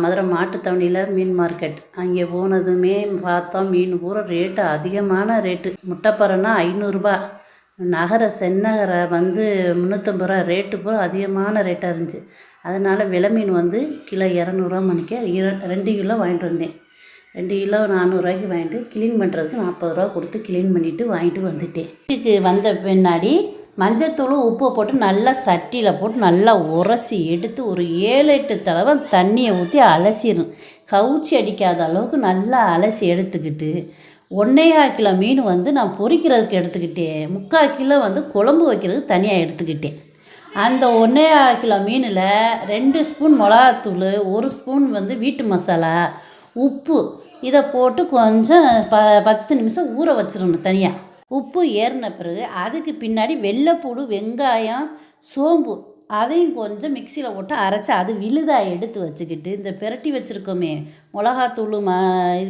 மதுரை மாட்டுத்தாவணியில் மீன் market. அங்கே போனதுமே பார்த்தோம் மீன் பூரா ரேட்டு அதிகமான ரேட்டு. முட்டைப்பறைன்னா 500 ரூபா. செந்நகரை 350 ரூபா. ரேட்டு பூரா அதிகமான ரேட்டாக இருந்துச்சு. அதனால் விலை மீன் கிலோ 200 மணிக்கு 2 கிலோ வாங்கிட்டு வந்தேன். 2 கிலோ 400 வாங்கிட்டு க்ளீன் பண்ணுறதுக்கு 40 ரூபா கொடுத்து க்ளீன் பண்ணிவிட்டு வாங்கிட்டு வந்துட்டேன். வீட்டுக்கு வந்த பின்னாடி மஞ்சத்தூள் உப்பை போட்டு நல்லா சட்டியில் போட்டு நல்லா உரசி எடுத்து ஒரு 7-8 தடவை தண்ணியை ஊற்றி அலசிடணும். கவுச்சி அடிக்காத அளவுக்கு நல்லா அலசி எடுத்துக்கிட்டு 1.25 கிலோ மீன் நான் பொரிக்கிறதுக்கு எடுத்துக்கிட்டேன். 3/4 கிலோ குழம்பு வைக்கிறதுக்கு தனியாக எடுத்துக்கிட்டேன். அந்த 1.25 கிலோ மீனில் 2 ஸ்பூன் மிளகாத்தூள், 1 ஸ்பூன் வீட்டு மசாலா, உப்பு இதை போட்டு கொஞ்சம் 10 நிமிஷம் ஊற வச்சிடணும் தனியாக. உப்பு ஏறின பிறகு அதுக்கு பின்னாடி வெள்ளைப்பூடு, வெங்காயம், சோம்பு அதையும் கொஞ்சம் மிக்சியில் போட்டு அரைச்சி அது விழுதாக எடுத்து வச்சுக்கிட்டு இந்த பிரட்டி வச்சுருக்கோமே மிளகாத்தூள்,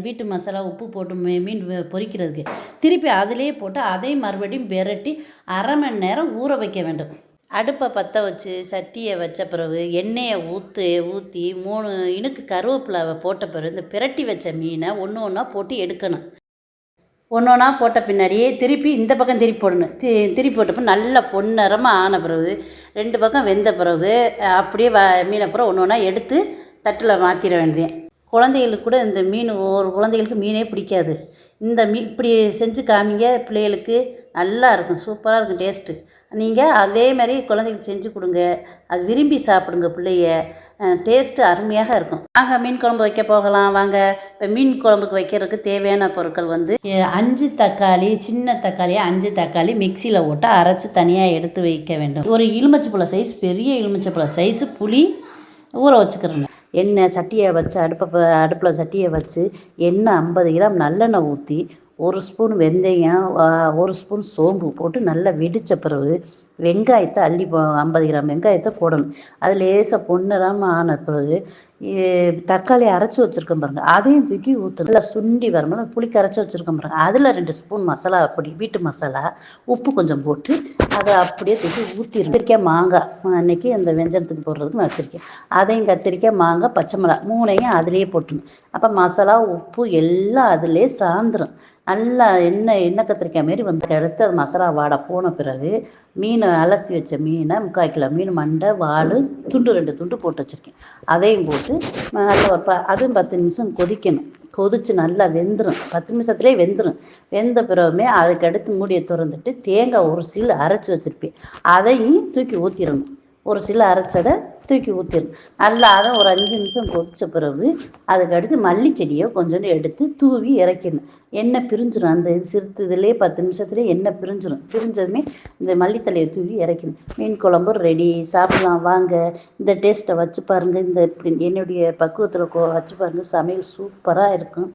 வீட்டு மசாலா, உப்பு போட்டு மீன் பொரிக்கிறதுக்கு திருப்பி அதிலே போட்டு அதையும் மறுபடியும் பிரட்டி 1/2 மணி நேரம் ஊற வைக்க வேண்டும். அடுப்பை பற்ற வச்சு சட்டியை வச்ச பிறகு எண்ணெயை ஊற்றி 3 இனுக்கு கருவேப்பிலை போட்ட பிறகு இந்த பிரட்டி வச்ச மீனை ஒன்று ஒன்றா போட்டு எடுக்கணும். ஒன்று ஒன்றா போட்ட பின்னாடியே திருப்பி இந்த பக்கம் திருப்பி போடணும். திருப்பி போட்டப்போ நல்லா பொன்னிறமாக ஆன பிறகு 2 பக்கம் வெந்த பிறகு அப்படியே மீனை பூரா ஒன்று ஒன்றா எடுத்து தட்டில் மாற்றிட வேண்டியது. குழந்தைகளுக்கு கூட இந்த மீன் ஒரு குழந்தைகளுக்கு மீனே பிடிக்காது. இந்த இப்படி செஞ்சு காமிங்க பிள்ளைகளுக்கு. நல்லா இருக்கும், சூப்பராக இருக்கும் டேஸ்ட்டு. நீங்கள் அதே மாதிரி குழந்தைகளுக்கு செஞ்சு கொடுங்க. அது விரும்பி சாப்பிடுங்க பிள்ளைய. டேஸ்ட்டு அருமையாக இருக்கும். வாங்க மீன் குழம்பு வைக்க போகலாம் வாங்க. இப்போ மீன் குழம்புக்கு வைக்கிறதுக்கு தேவையான பொருட்கள் 5 தக்காளி, சின்ன தக்காளி 5 தக்காளி மிக்சியில் போட்டு அரைச்சி தனியாக எடுத்து வைக்க வேண்டும். ஒரு எலுமிச்சைப்பழம் சைஸ், பெரிய எலுமிச்சைப்பழம் சைஸு புளி ஊற வச்சுக்கிறேங்க. எண்ணெய் சட்டியை வச்சு அடுப்பில் சட்டியை வச்சு எண்ணெய் 50 கிராம் நல்லெண்ணெய் ஊற்றி 1 ஸ்பூன் வெந்தயம், 1 ஸ்பூன் சோம்பு போட்டு நல்லா வெடித்த பிறகு வெங்காயத்தை 50 கிராம் வெங்காயத்தை போடணும். அது லேசாக பொன்னிறமாக ஆன பிறகு தக்காளி அரைச்சி வச்சுருக்கோம் பாருங்கள், அதையும் தூக்கி ஊற்றணும். நல்லா சுண்டி வரும்போது புளிக்கு அரைச்சி வச்சுருக்கோம் பாருங்கள், அதில் 2 ஸ்பூன் மசாலா பொடி, வீட்டு மசாலா, உப்பு கொஞ்சம் போட்டு அதை அப்படியே தூக்கி ஊற்றிடும். கத்திரிக்காய், மாங்காய் அன்றைக்கி அந்த வெஞ்சனத்துக்கு போடுறதுக்கு நான் வச்சுருக்கேன். அதையும் கத்திரிக்காய், மாங்காய், பச்சை மிளகா 3ஐயும் அதிலே போட்டுணும். அப்போ மசாலா, உப்பு எல்லாம் அதிலே சாந்துடும். நல்லா எண்ணெய் கத்திரிக்காய் மாரி எடுத்து அது மசாலா வாடை போன பிறகு மீனை அலசி வச்ச மீனை 3/4 கிலோ மீன் மண்டை, வால், 2 துண்டு போட்டு வச்சுருக்கேன். அதையும் போட்டு நல்லா அதுவும் 10 நிமிஷம் கொதிக்கணும். கொதித்து நல்லா வெந்துடும். 10 நிமிஷத்துலேயே வெந்துடும். வெந்த பிறகுமே அதுக்கு அடுத்து மூடியை திறந்துட்டு தேங்காய் ஒரு சீல் அரைச்சி வச்சுருப்பேன், அதையும் தூக்கி ஊற்றிடணும். ஒரு சில அரைச்சதை தூக்கி ஊற்றிடணும். நல்லா அதை ஒரு 5 நிமிஷம் கொதித்த பிறகு அதுக்கு அடுத்து மல்லிச்செடியை கொஞ்சோண்டு எடுத்து தூவி இறக்கிடணும். எண்ணெய் பிரிஞ்சிடும். அந்த இதுலேயே 10 நிமிஷத்துலேயே எண்ணெய் பிரிஞ்சதுமே இந்த மல்லித்தலையை தூவி இறக்கணும். மீன் குழம்பு ரெடி. சாப்பிடலாம் வாங்க. இந்த டேஸ்ட்டை வச்சு பாருங்கள். இந்த என்னுடைய பக்குவத்தில் வச்சு பாருங்கள். சமையல் சூப்பராக இருக்கும்.